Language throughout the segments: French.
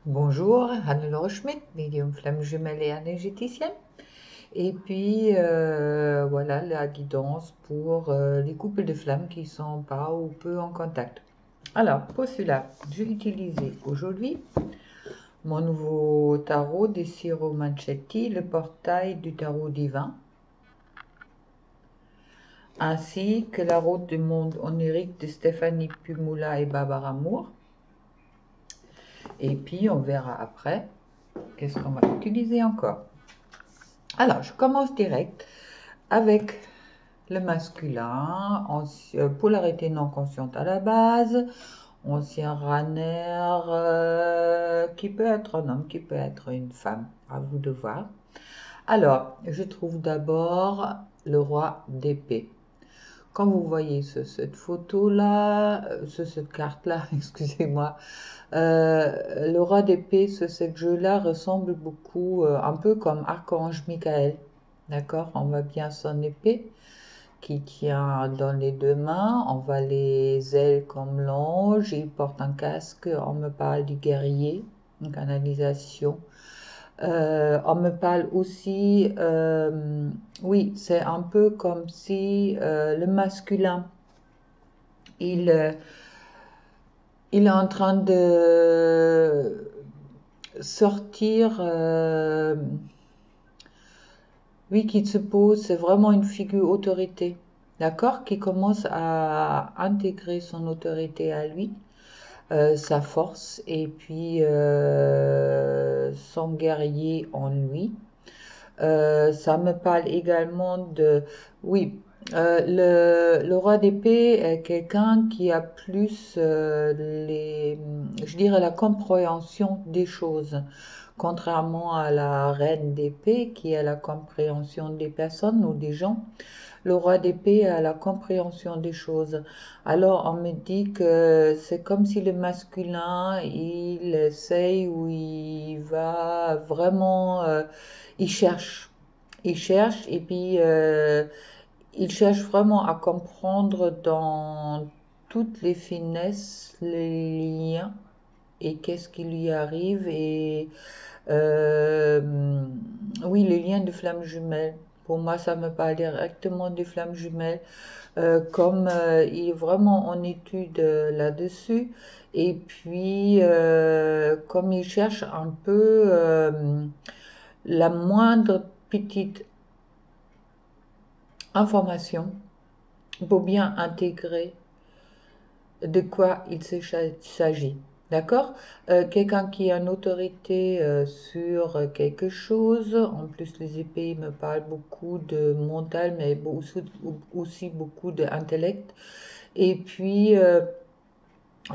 Bonjour, Hannelore Schmidt, médium flamme jumelle et énergéticienne. Et puis voilà la guidance pour les couples de flammes qui sont pas ou peu en contact. Alors, pour cela, je vais utiliser aujourd'hui mon nouveau tarot des Ciro Manchetti, le portail du tarot divin, ainsi que la route du monde onirique de Stéphanie Pumula et Barbara Moore. Et puis, on verra après qu'est-ce qu'on va utiliser encore. Alors, je commence direct avec le masculin, polarité non consciente à la base, ancien runner, qui peut être un homme, qui peut être une femme, à vous de voir. Alors, je trouve d'abord le roi d'épée. Comme vous voyez cette photo-là, cette carte-là, excusez-moi, le roi d'épée, ce jeu-là ressemble beaucoup, un peu comme Archange Michael. D'accord? On voit bien son épée qui tient dans les deux mains. On voit les ailes comme l'ange. Il porte un casque. On me parle du guerrier, une canalisation. On me parle aussi, oui, c'est un peu comme si le masculin, il, euh, il est en train de sortir, oui, qui se pose, c'est vraiment une figure autorité, d'accord, qui commence à intégrer son autorité à lui, sa force et puis son guerrier en lui. Ça me parle également de, oui, le roi d'épée est quelqu'un qui a plus je dirais, la compréhension des choses, contrairement à la reine d'épée qui a la compréhension des personnes ou des gens. Le roi d'épée a la compréhension des choses. Alors on me dit que c'est comme si le masculin, il essaye ou il va vraiment, il cherche. Il cherche et puis il cherche vraiment à comprendre dans toutes les finesses, les liens et qu'est-ce qui lui arrive et euh, oui, les liens de flammes jumelles. Pour moi, ça me parle directement des flammes jumelles, comme il est vraiment en étude là-dessus. Et puis, comme il cherche un peu la moindre petite information pour bien intégrer de quoi il s'agit. D'accord? Quelqu'un qui a une autorité sur quelque chose, en plus les épées me parlent beaucoup de mental, mais aussi beaucoup d'intellect. Et puis,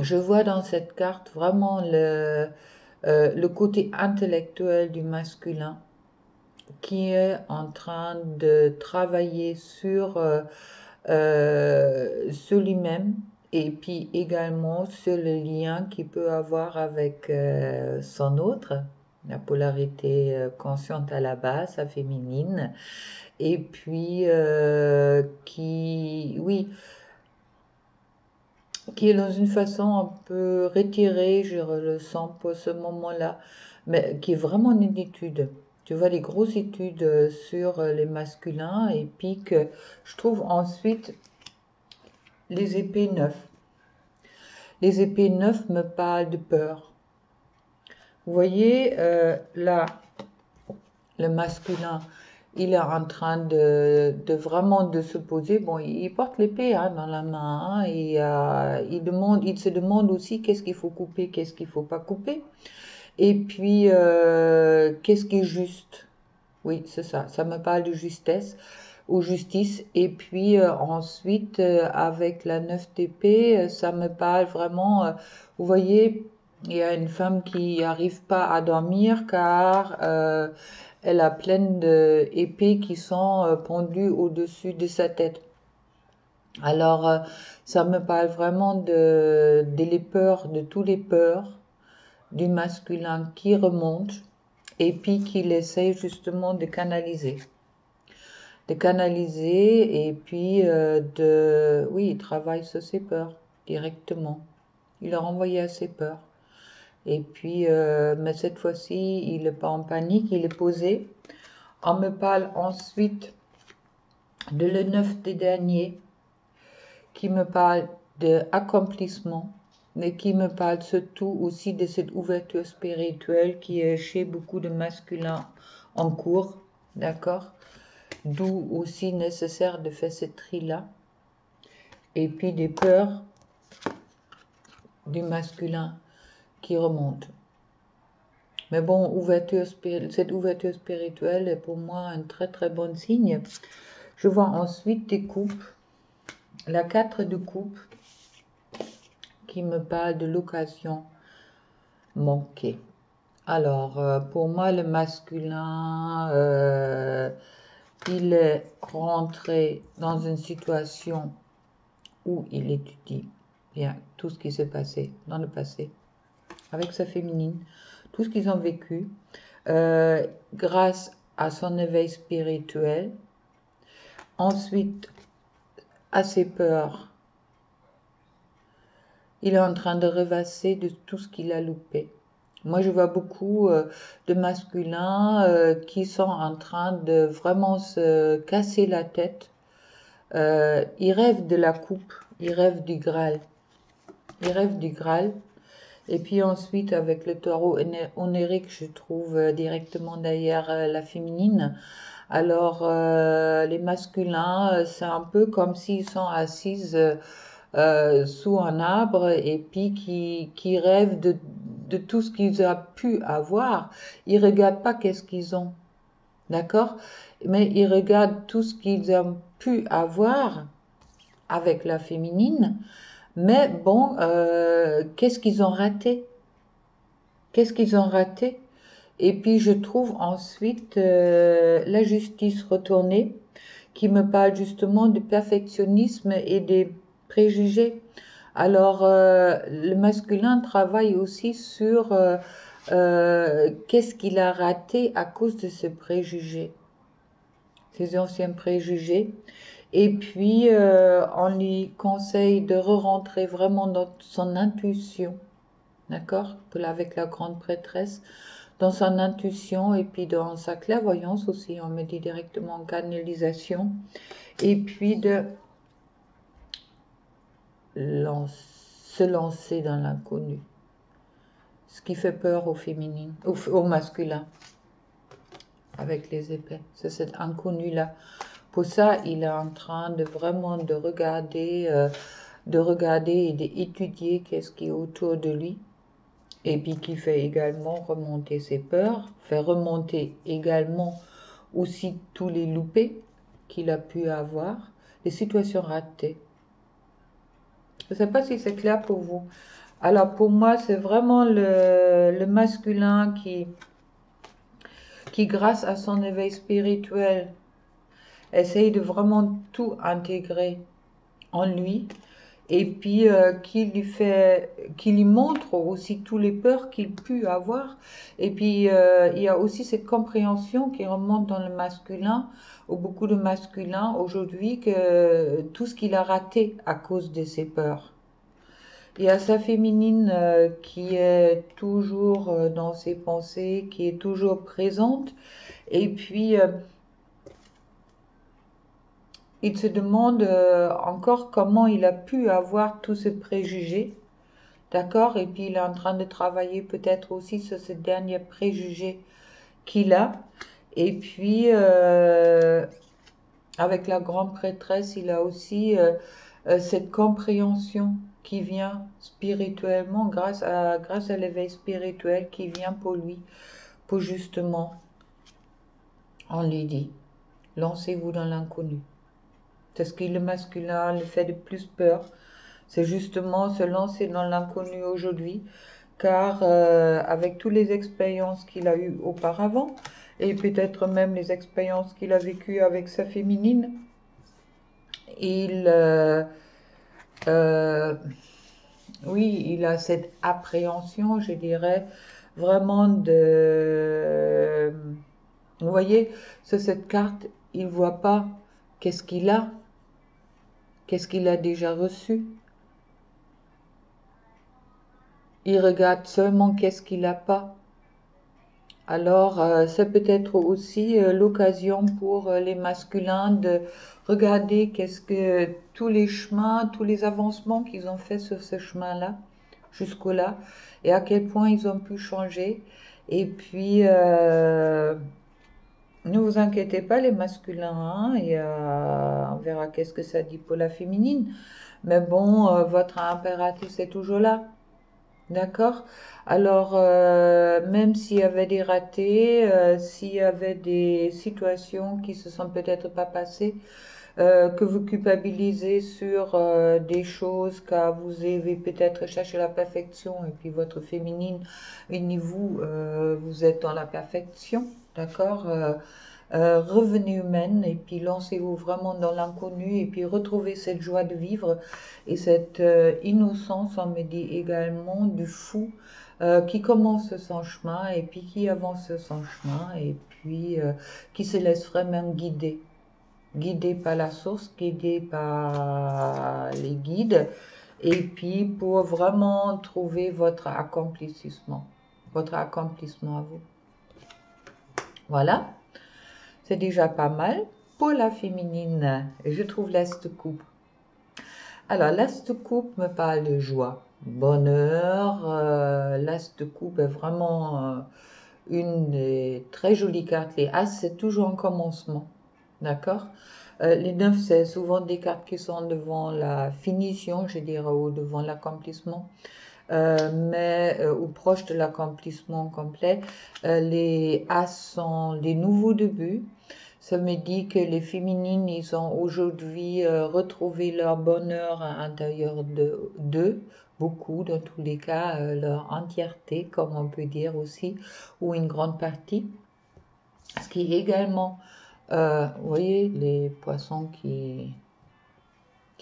je vois dans cette carte vraiment le côté intellectuel du masculin qui est en train de travailler sur lui-même et puis également sur le lien qu'il peut avoir avec son autre, la polarité consciente à la base, la féminine, et puis qui est dans une façon un peu retirée, je le sens pour ce moment-là, mais qui est vraiment une étude. Tu vois, les grosses études sur les masculins, et puis que je trouve ensuite les épées neuves. Les épées neuves me parlent de peur. Vous voyez, là, le masculin, il est en train de vraiment de se poser. Bon, il porte l'épée hein, dans la main hein, et il se demande aussi qu'est-ce qu'il faut couper, qu'est-ce qu'il faut pas couper. Et puis, qu'est-ce qui est juste? Oui, c'est ça. Ça me parle de justesse ou justice. Et puis ensuite, avec la neuf d'épée, ça me parle vraiment. Vous voyez, il y a une femme qui n'arrive pas à dormir car elle a plein d'épées qui sont pendues au-dessus de sa tête. Alors, ça me parle vraiment de les peurs, de tous les peurs du masculin qui remonte et puis qu'il essaye justement de canaliser et puis oui, il travaille sur ses peurs directement. Il a renvoyé à ses peurs. Et puis, mais cette fois-ci, il n'est pas en panique, il est posé. On me parle ensuite de le 9 des derniers, qui me parle d'accomplissement, mais qui me parle surtout aussi de cette ouverture spirituelle qui est chez beaucoup de masculins en cours, d'accord? D'où aussi nécessaire de faire ce tri-là. Et puis des peurs du masculin qui remontent. Mais bon, cette ouverture spirituelle est pour moi un très très bon signe. Je vois ensuite des coupes, la 4 de coupe qui me parle de l'occasion manquée. Alors, pour moi, le masculin, il est rentré dans une situation où il étudie bien tout ce qui s'est passé dans le passé avec sa féminine, tout ce qu'ils ont vécu, grâce à son éveil spirituel, ensuite à ses peurs. Il est en train de revasser de tout ce qu'il a loupé. Moi, je vois beaucoup de masculins qui sont en train de vraiment se casser la tête. Ils rêvent de la coupe, ils rêvent du Graal. Ils rêvent du Graal. Et puis ensuite, avec le taureau onérique, je trouve directement derrière la féminine. Alors, les masculins, c'est un peu comme s'ils sont assises sous un arbre et puis qui rêvent de tout ce qu'ils ont pu avoir. Ils ne regardent pas qu'est-ce qu'ils ont, d'accord? Mais ils regardent tout ce qu'ils ont pu avoir avec la féminine. Mais bon, qu'est-ce qu'ils ont raté? Qu'est-ce qu'ils ont raté? Et puis je trouve ensuite la justice retournée qui me parle justement du perfectionnisme et des préjugés. Alors le masculin travaille aussi sur qu'est-ce qu'il a raté à cause de ce préjugé, ces anciens préjugés. Et puis on lui conseille de re-rentrer vraiment dans son intuition, d'accord, avec la grande prêtresse, dans son intuition et puis dans sa clairvoyance aussi, on me dit directement canalisation, et puis de se lancer dans l'inconnu, ce qui fait peur aux féminines, aux masculins, avec les épées, c'est cet inconnu-là. Pour ça, il est en train de vraiment de regarder et d'étudier qu'est-ce qui est autour de lui, et puis qui fait également remonter ses peurs, fait remonter également aussi tous les loupés qu'il a pu avoir, les situations ratées. Je ne sais pas si c'est clair pour vous. Alors pour moi, c'est vraiment le masculin qui, grâce à son éveil spirituel, essaye de vraiment tout intégrer en lui, et puis qui lui montre aussi tous les peurs qu'il peut avoir. Et puis il y a aussi cette compréhension qui remonte dans le masculin, ou beaucoup de masculins aujourd'hui, que tout ce qu'il a raté à cause de ses peurs. Il y a sa féminine qui est toujours dans ses pensées, qui est toujours présente, et puis il se demande encore comment il a pu avoir tous ces préjugés, d'accord? Et puis il est en train de travailler peut-être aussi sur ce dernier préjugé qu'il a. Et puis avec la grande prêtresse, il a aussi cette compréhension qui vient spirituellement grâce à l'éveil spirituel qui vient pour lui, pour justement, on lui dit, lancez-vous dans l'inconnu. C'est ce qui le masculin le fait de plus peur, c'est justement se lancer dans l'inconnu aujourd'hui, car avec toutes les expériences qu'il a eues auparavant, et peut-être même les expériences qu'il a vécues avec sa féminine, il a cette appréhension, je dirais, vraiment de... Vous voyez, sur cette carte, il ne voit pas qu'est-ce qu'il a déjà reçu. il regarde seulement qu'est-ce qu'il n'a pas. Alors, ça peut être aussi l'occasion pour les masculins de regarder qu'est-ce que tous les chemins, tous les avancements qu'ils ont fait sur ce chemin-là, jusqu'au là, et à quel point ils ont pu changer. Et puis, ne vous inquiétez pas, les masculins, hein, et on verra qu'est-ce que ça dit pour la féminine. Mais bon, votre impératrice est toujours là. D'accord? Alors, même s'il y avait des ratés, s'il y avait des situations qui se sont peut-être pas passées, que vous culpabilisez sur des choses, car vous avez peut-être cherché la perfection, et puis votre féminine, ni vous, vous êtes dans la perfection, d'accord? Revenez humaine et puis lancez-vous vraiment dans l'inconnu et puis retrouvez cette joie de vivre et cette innocence, on me dit également, du fou qui commence son chemin et puis qui avance son chemin et puis qui se laisse vraiment guider. Guidé par la source, guidé par les guides et puis pour vraiment trouver votre accomplissement à vous. Voilà. C'est déjà pas mal. Pour la féminine, je trouve l'As de coupe. Alors, l'As de coupe me parle de joie, bonheur. L'As de coupe est vraiment une des très jolies cartes. Les As, c'est toujours un commencement. D'accord? Les 9, c'est souvent des cartes qui sont devant la finition, je dirais, ou devant l'accomplissement. Ou proche de l'accomplissement complet. Les As sont des nouveaux débuts. Ça me dit que les féminines, ils ont aujourd'hui retrouvé leur bonheur à l'intérieur d'eux, beaucoup dans tous les cas, leur entièreté, comme on peut dire aussi, ou une grande partie. Ce qui est également, vous voyez, les poissons qui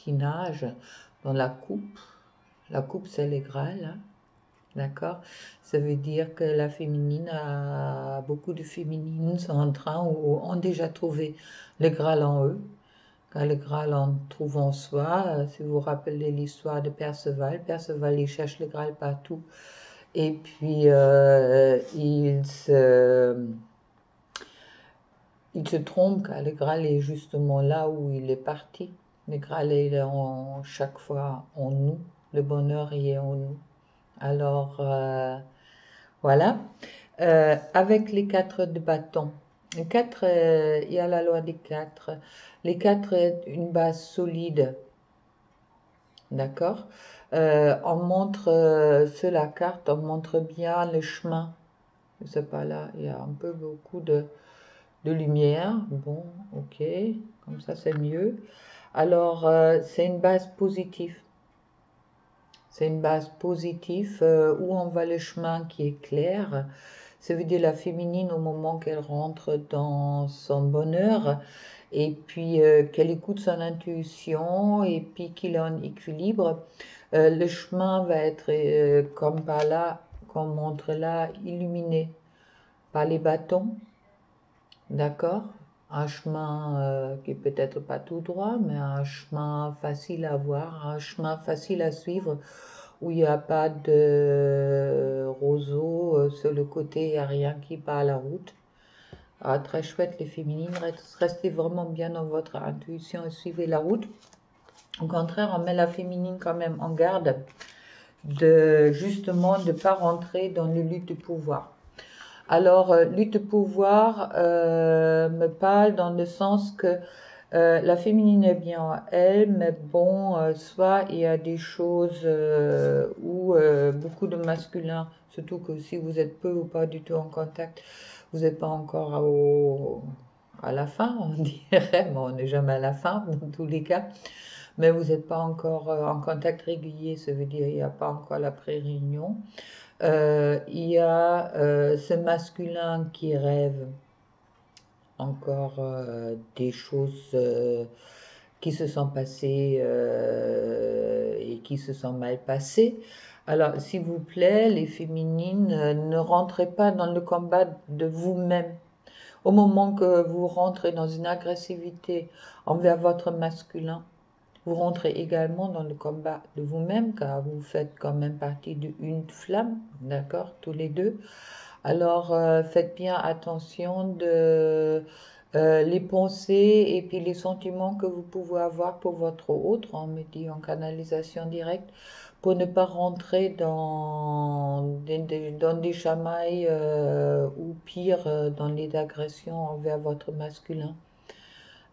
nagent dans la coupe. La coupe, c'est les Graals, hein. D'accord? Ça veut dire que la féminine beaucoup de féminines sont en train ou ont déjà trouvé le Graal en eux. Quand le Graal en trouve en soi, si vous vous rappelez l'histoire de Perceval, Perceval il cherche le Graal partout et puis il se trompe car le Graal est justement là où il est parti. Le Graal est chaque fois en nous, le bonheur y est en nous. Alors, voilà. Avec les 4 de bâton. Les 4, il y a la loi des 4. Les 4 est une base solide. D'accord? On montre sur la carte, on montre bien le chemin. Je sais pas là, il y a un peu beaucoup de lumière. Bon, ok, comme ça c'est mieux. Alors, c'est une base positive. C'est une base positive où on va le chemin qui est clair. Ça veut dire la féminine au moment qu'elle rentre dans son bonheur et puis qu'elle écoute son intuition et puis qu'il a un équilibre. Le chemin va être comme par là, qu'on montre là, illuminé par les bâtons. D'accord? Un chemin qui est peut-être pas tout droit, mais un chemin facile à voir, un chemin facile à suivre, où il n'y a pas de roseau sur le côté, il n'y a rien qui part à la route. Ah, très chouette, les féminines, restez vraiment bien dans votre intuition et suivez la route. Au contraire, on met la féminine quand même en garde de justement de ne pas rentrer dans le lutte de pouvoir. Alors, lutte de pouvoir me parle dans le sens que la féminine est bien elle, mais bon, soit il y a des choses où beaucoup de masculins, surtout que si vous êtes peu ou pas du tout en contact, vous n'êtes pas encore à la fin, on dirait, mais on n'est jamais à la fin dans tous les cas, mais vous n'êtes pas encore en contact régulier, ça veut dire il n'y a pas encore la pré-réunion. Il y a ce masculin qui rêve encore des choses qui se sont passées et qui se sont mal passées. Alors, s'il vous plaît, les féminines, ne rentrez pas dans le combat de vous-même. Au moment que vous rentrez dans une agressivité envers votre masculin, Vous rentrez également dans le combat de vous-même, car vous faites quand même partie d'une flamme, d'accord, tous les deux. Alors, faites bien attention de les pensées et puis les sentiments que vous pouvez avoir pour votre autre, on me dit en canalisation directe, pour ne pas rentrer dans des chamailles ou pire, dans les agressions envers votre masculin.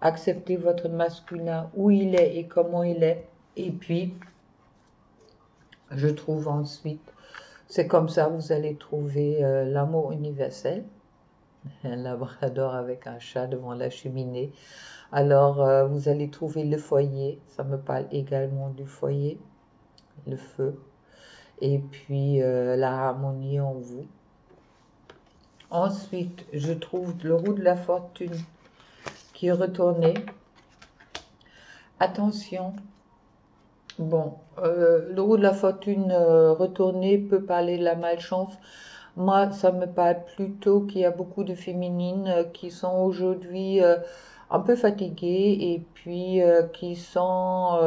Acceptez votre masculin où il est et comment il est. Et puis, je trouve ensuite, c'est comme ça vous allez trouver l'amour universel. Un labrador avec un chat devant la cheminée. Alors, vous allez trouver le foyer. Ça me parle également du foyer, le feu. Et puis, la harmonie en vous. Ensuite, je trouve le roue de la fortune qui est retourné. Attention. Bon, le roue de la fortune retourné peut parler de la malchance. Moi, ça me parle plutôt qu'il y a beaucoup de féminines qui sont aujourd'hui un peu fatiguées et puis qui sont...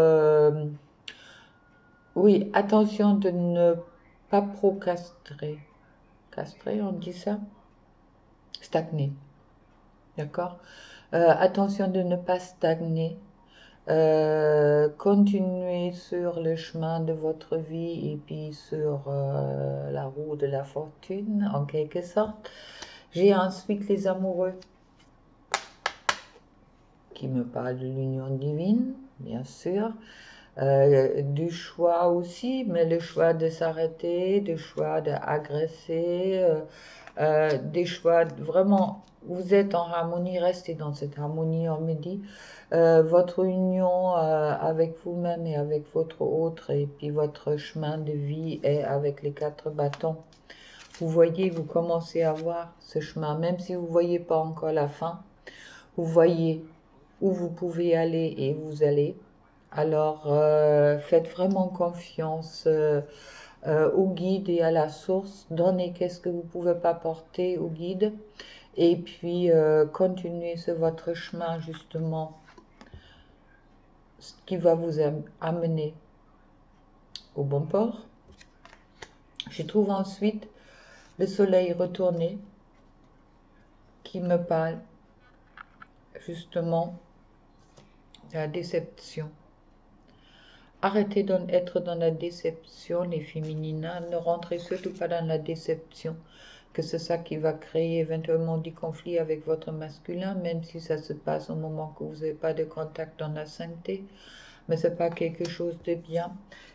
oui, attention de ne pas procrastrer. Castrer, on dit ça? Stagner, d'accord? Attention de ne pas stagner. Continuez sur le chemin de votre vie et puis sur la roue de la fortune, en quelque sorte. J'ai ensuite les amoureux qui me parlent de l'union divine, bien sûr. Du choix aussi, mais le choix de s'arrêter, le choix d'agresser, des choix vraiment, vous êtes en harmonie, restez dans cette harmonie, on me dit. Votre union avec vous-même et avec votre autre, et puis votre chemin de vie est avec les 4 bâtons. Vous voyez, vous commencez à voir ce chemin, même si vous ne voyez pas encore la fin, vous voyez où vous pouvez aller et vous allez. Alors, faites vraiment confiance au guide et à la source. Donnez qu'est-ce que vous ne pouvez pas porter au guide. Et puis, continuez sur votre chemin, justement, ce qui va vous amener au bon port. Je trouve ensuite le soleil retourné qui me parle justement de la déception. Arrêtez d'être dans la déception, les féminines. Ne rentrez surtout pas dans la déception, que c'est ça qui va créer éventuellement des conflits avec votre masculin, même si ça se passe au moment que vous n'avez pas de contact dans la sainteté. Mais ce n'est pas quelque chose de bien.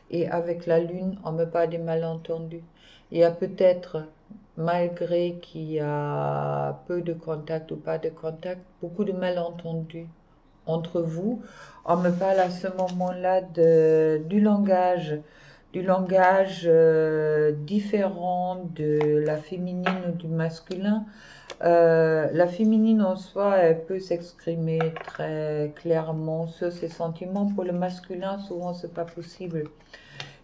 Et avec la lune, on me parle des malentendus. Il y a peut-être, malgré qu'il y a peu de contact ou pas de contact, beaucoup de malentendus entre vous. On me parle à ce moment-là du langage différent de la féminine ou du masculin. La féminine en soi, elle peut s'exprimer très clairement sur ses sentiments. Pour le masculin, souvent, c'est pas possible.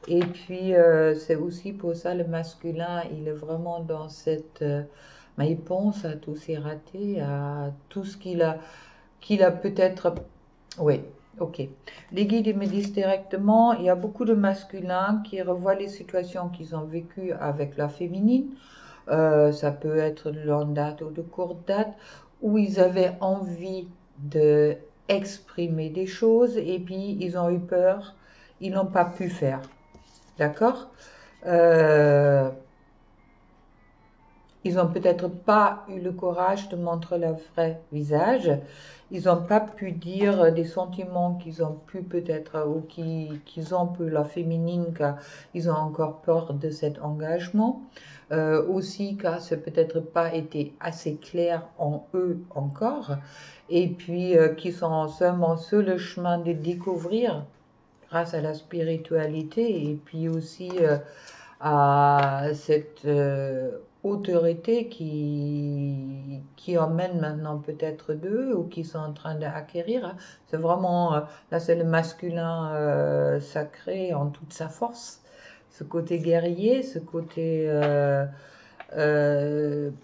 Et puis, c'est aussi pour ça le masculin, il est vraiment dans cette... mais il pense à tous ses ratés, à tout ce qu'il a peut-être... Oui, ok. Les guides me disent directement, il y a beaucoup de masculins qui revoient les situations qu'ils ont vécues avec la féminine. Ça peut être de longue date ou de courte date, où ils avaient envie de exprimer des choses et puis ils ont eu peur, ils n'ont pas pu faire. D'accord? Ils n'ont peut-être pas eu le courage de montrer leur vrai visage. Ils n'ont pas pu dire des sentiments qu'ils ont pu peut-être, ou qu'ils ont pu la féminine, car ils ont encore peur de cet engagement. Aussi, car c'est peut-être pas été assez clair en eux encore. Et puis, qui sont seulement sur le chemin de découvrir grâce à la spiritualité et puis aussi à cette autorité qui emmène maintenant peut-être d'eux ou qui sont en train d'acquérir. C'est vraiment, là c'est le masculin sacré en toute sa force. Ce côté guerrier, ce côté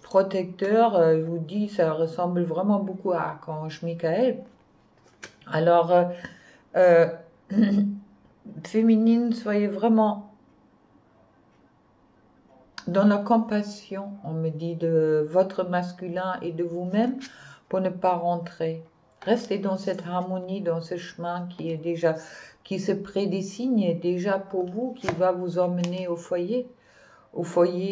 protecteur, je vous dis, ça ressemble vraiment beaucoup à Archange Michael. Alors, féminine, soyez vraiment dans la compassion, on me dit, de votre masculin et de vous-même pour ne pas rentrer. Restez dans cette harmonie, dans ce chemin qui est déjà, qui se prédessine déjà pour vous, qui va vous emmener au foyer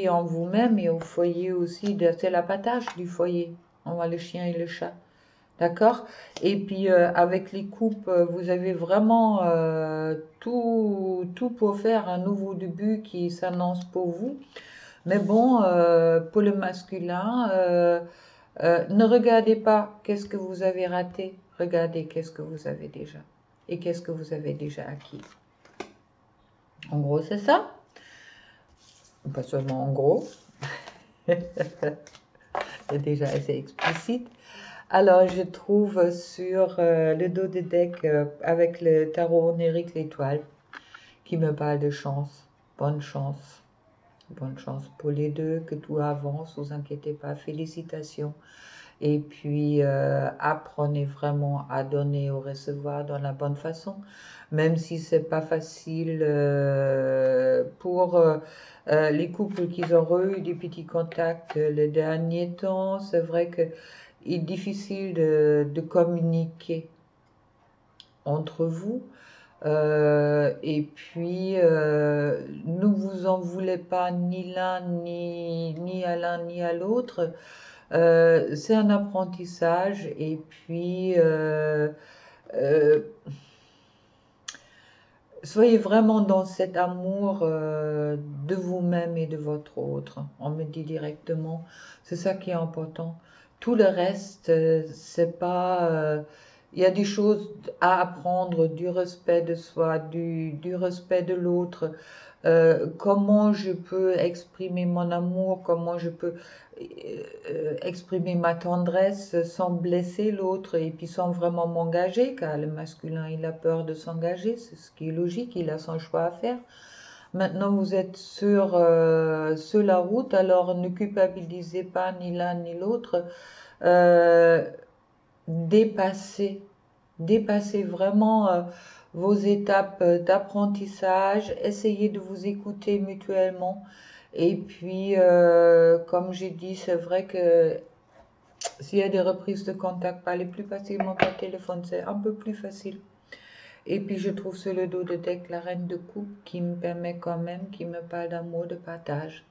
en vous-même et au foyer aussi, c'est l'abattage du foyer. On voit le chien et le chat. D'accord? Et puis avec les coupes, vous avez vraiment tout pour faire un nouveau début qui s'annonce pour vous. Mais bon, pour le masculin, ne regardez pas qu'est-ce que vous avez raté, regardez qu'est-ce que vous avez déjà et qu'est-ce que vous avez déjà acquis. En gros, c'est ça. Pas seulement en gros, c'est déjà assez explicite. Alors, je trouve sur le dos de deck avec le tarot onirique l'étoile qui me parle de chance, bonne chance. Bonne chance pour les deux, que tout avance, vous inquiétez pas, félicitations. Et puis, apprenez vraiment à donner et recevoir dans la bonne façon, même si c'est pas facile pour les couples qui ont eu des petits contacts les derniers temps. C'est vrai que il est difficile de communiquer entre vous. Et puis, ne vous en voulez pas ni l'un, ni à l'un, ni à l'autre. C'est un apprentissage et puis soyez vraiment dans cet amour de vous-même et de votre autre. On me dit directement, c'est ça qui est important. Tout le reste, c'est pas. Il y a des choses à apprendre, du respect de soi, du respect de l'autre. Comment je peux exprimer mon amour, comment je peux exprimer ma tendresse sans blesser l'autre et puis sans vraiment m'engager, car le masculin il a peur de s'engager, c'est ce qui est logique, il a son choix à faire. Maintenant vous êtes sur la route, alors ne culpabilisez pas ni l'un ni l'autre. Dépassez vraiment vos étapes d'apprentissage, essayez de vous écouter mutuellement. Et puis, comme j'ai dit, c'est vrai que s'il y a des reprises de contact, parler plus facilement par téléphone, c'est un peu plus facile. Et puis, je trouve sur le dos de deck la reine de coupe qui me permet quand même, qui me parle d'amour, de partage.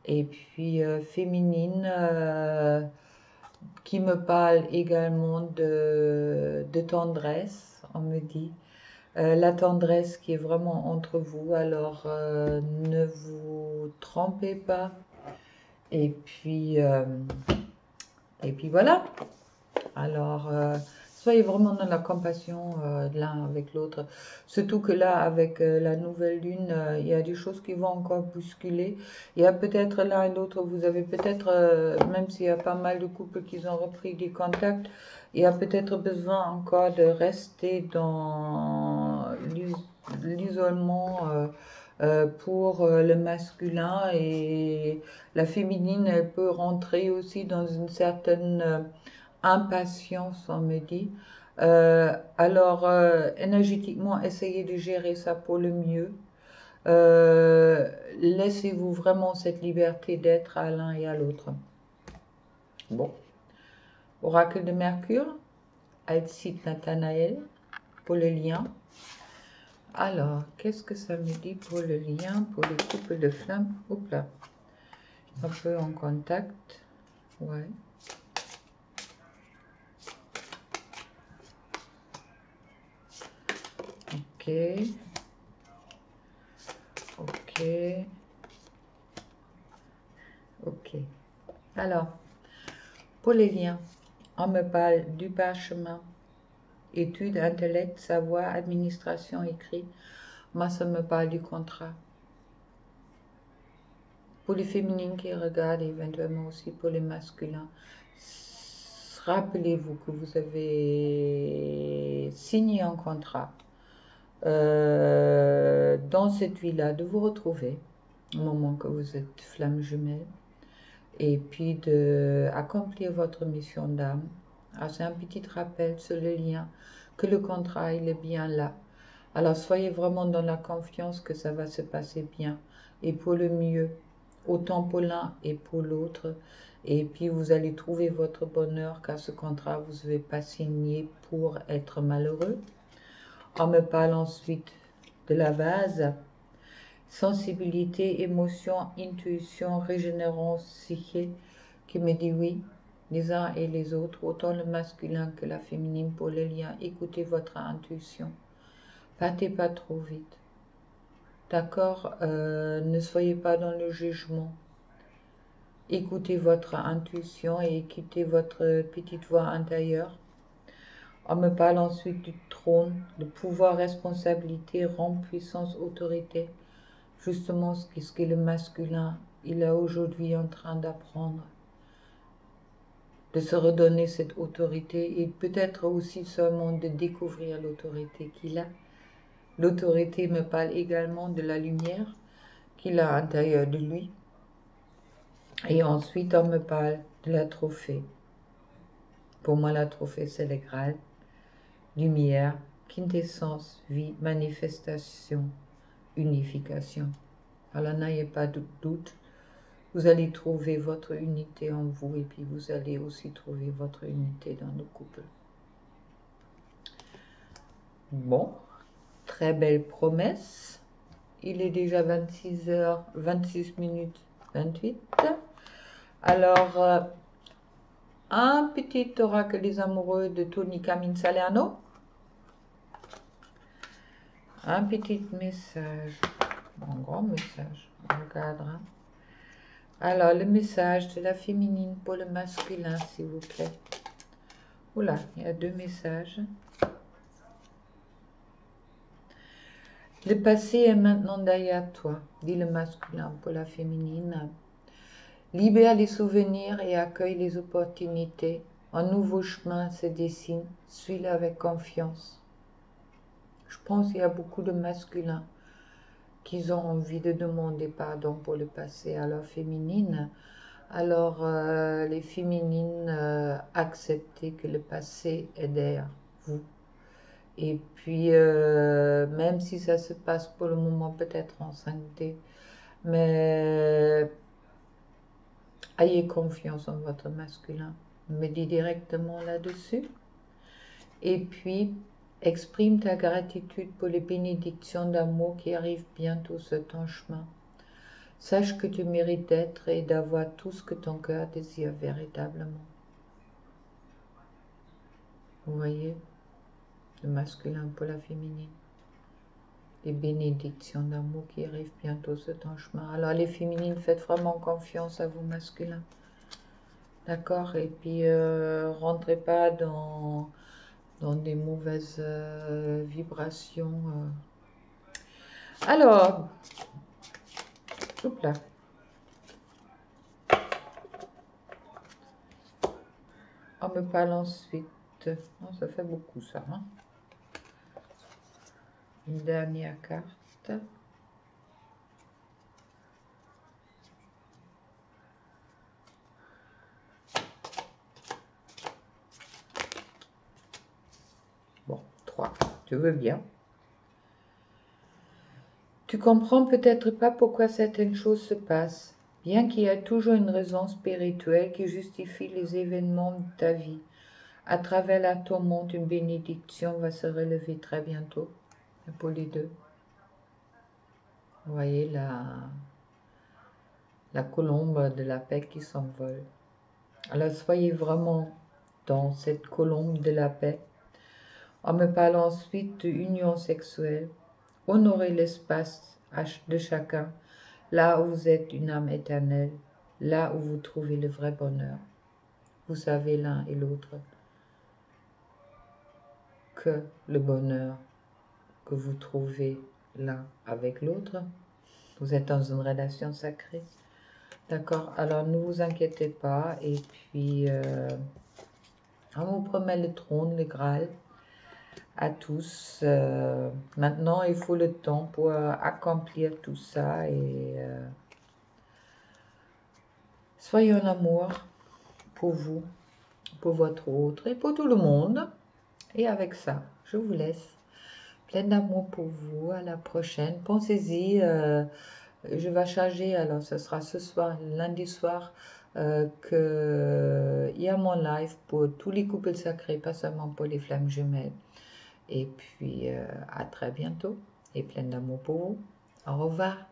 Et puis, féminine, qui me parle également de tendresse, on me dit. La tendresse qui est vraiment entre vous, alors ne vous trompez pas. Et puis voilà. Alors, soyez vraiment dans la compassion l'un avec l'autre. Surtout que là, avec la nouvelle lune, il y a des choses qui vont encore bousculer. Il y a peut-être l'un et l'autre, vous avez peut-être, même s'il y a pas mal de couples qui ont repris des contacts, il y a peut-être besoin encore de rester dans l'isolement pour le masculin, et la féminine, elle peut rentrer aussi dans une certaine impatience, on me dit. Alors, énergétiquement, essayez de gérer ça pour le mieux. Laissez-vous vraiment cette liberté d'être à l'un et à l'autre. Bon. Oracle de Mercure, Alcide Nathanaël, pour le lien. Alors, qu'est-ce que ça me dit pour le lien, pour le couple de flammes? Hop là. Un peu en contact. Ouais. Ok. Ok. Ok. Alors, pour les liens, on me parle du parchemin, études, intellect, savoir, administration, écrit. Moi, ça me parle du contrat. Pour les féminines qui regardent, éventuellement aussi pour les masculins, rappelez-vous que vous avez signé un contrat dans cette vie-là, de vous retrouver au moment que vous êtes flamme jumelle, et puis d'accomplir votre mission d'âme. Alors c'est un petit rappel sur le lien, que le contrat il est bien là, Alors soyez vraiment dans la confiance que ça va se passer bien et pour le mieux, autant pour l'un et pour l'autre. Et puis vous allez trouver votre bonheur car ce contrat, vous ne devez pas signer pour être malheureux. On me parle ensuite de la vase. Sensibilité, émotion, intuition, régénérance psyché qui me dit oui, les uns et les autres, autant le masculin que la féminine pour les liens. Écoutez votre intuition. Partez pas trop vite. D'accord? Ne soyez pas dans le jugement. Écoutez votre intuition et écoutez votre petite voix intérieure. On me parle ensuite du trône, de pouvoir, responsabilité, rang, puissance, autorité. Justement ce que le masculin, il est aujourd'hui en train d'apprendre. De se redonner cette autorité et peut-être aussi seulement de découvrir l'autorité qu'il a. L'autorité me parle également de la lumière qu'il a à l'intérieur de lui. Et ensuite, on me parle de la trophée. Pour moi, la trophée, c'est le Graal. Lumière, quintessence, vie, manifestation, unification. Alors, n'ayez pas de doute. Vous allez trouver votre unité en vous et puis vous allez aussi trouver votre unité dans le couple. Bon, très belle promesse. Il est déjà 26h, 26 minutes 28. Alors, un petit oracle des amoureux de Tony Camille Salerno. Un petit message, un grand message, on regardera. Alors, le message de la féminine pour le masculin, s'il vous plaît. Oula, il y a 2 messages. Le passé est maintenant derrière toi, dit le masculin pour la féminine. Libère les souvenirs et accueille les opportunités. Un nouveau chemin se dessine, suis-le avec confiance. Je pense qu'il y a beaucoup de masculins qui ont envie de demander pardon pour le passé à leur féminine. Alors, les féminines, acceptez que le passé est derrière vous. Et puis, même si ça se passe pour le moment peut-être en 5D, mais ayez confiance en votre masculin. Me dis directement là-dessus. Et puis, exprime ta gratitude pour les bénédictions d'amour qui arrivent bientôt sur ton chemin. Sache que tu mérites d'être et d'avoir tout ce que ton cœur désire véritablement. Vous voyez, le masculin pour la féminine. Les bénédictions d'amour qui arrivent bientôt sur ton chemin. Alors les féminines, faites vraiment confiance à vos masculins. D'accord? Et puis, rentrez pas dans des mauvaises vibrations. Alors, hop là. On me parle ensuite. Non, ça fait beaucoup ça. Hein? Une dernière carte. Bon, 3. Tu veux bien. Tu comprends peut-être pas pourquoi certaines choses se passent, bien qu'il y ait toujours une raison spirituelle qui justifie les événements de ta vie. À travers la tourmente, une bénédiction va se relever très bientôt pour les deux. Vous voyez la colombe de la paix qui s'envole. Alors soyez vraiment dans cette colombe de la paix. On me parle ensuite d'union sexuelle. Honorez l'espace de chacun, là où vous êtes une âme éternelle, là où vous trouvez le vrai bonheur. Vous savez l'un et l'autre que le bonheur que vous trouvez l'un avec l'autre, vous êtes dans une relation sacrée. D'accord? Alors ne vous inquiétez pas. Et puis, on vous promet le trône, le Graal, à tous. Maintenant, il faut le temps pour accomplir tout ça. Et soyez en amour pour vous, pour votre autre et pour tout le monde. Et avec ça, je vous laisse. Plein d'amour pour vous. À la prochaine. Pensez-y. Je vais charger. Alors, ce sera ce soir, lundi soir, qu'il y a mon live pour tous les couples sacrés, pas seulement pour les flammes jumelles. Et puis, à très bientôt. Et plein d'amour pour vous. Au revoir.